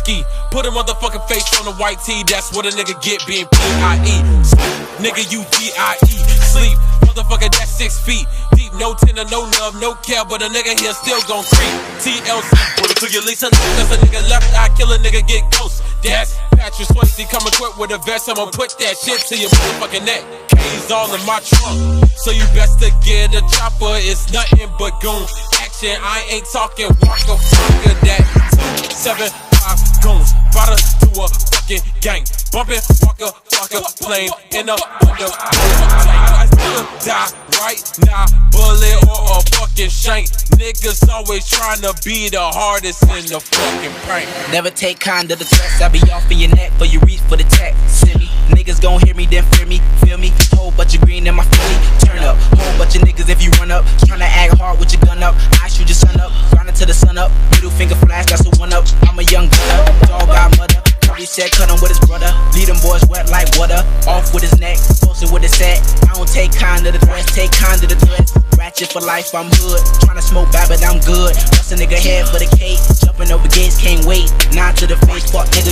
ski. Put a motherfucking face on the white tee. That's what a nigga get being P.I.E. Nigga, you D.I.E. Sleep, motherfucker, that's 6 feet deep. No tender, no nub, no care, but a nigga here still gon' creep. TLC, put it to your Lisa. That's a nigga left eye, kill a nigga, get ghost. That's Patrick Swayze, come equipped with a vest. I'ma put that shit to your motherfucking neck. K's all in my trunk, so you best to get a chopper. It's nothing but goon action. I ain't talking Walker, fucker, that 275 goons. Brought us to a fucking gang. Bumpin' Walker, fucker, plane in a window. I still die right now, bullet or a fucking shank. Niggas always tryna be the hardest in the fucking prank. Never take kind of the threats. I be off in your neck for you reach for the tech. Send me. Niggas gon' hear me, then fear me. Feel me? Whole bunch of green in my Philly. Turn up. Whole bunch of niggas if you run up. Tryna act hard with your gun up. I shoot your son up. Grinding till the sun up. Middle finger flash, that's a one up. I'm a young gunner. Dog got mother. He said cut him with his brother. Lead them boys wet like water. Off with his neck, posted with his set. I don't take kind of the threats, take kind of the threats. Ratchet for life, I'm hood. Tryna smoke bad, but I'm good. Bust a nigga head for the cake. Jumping over gates, can't wait. Nod to the face, fuck nigga.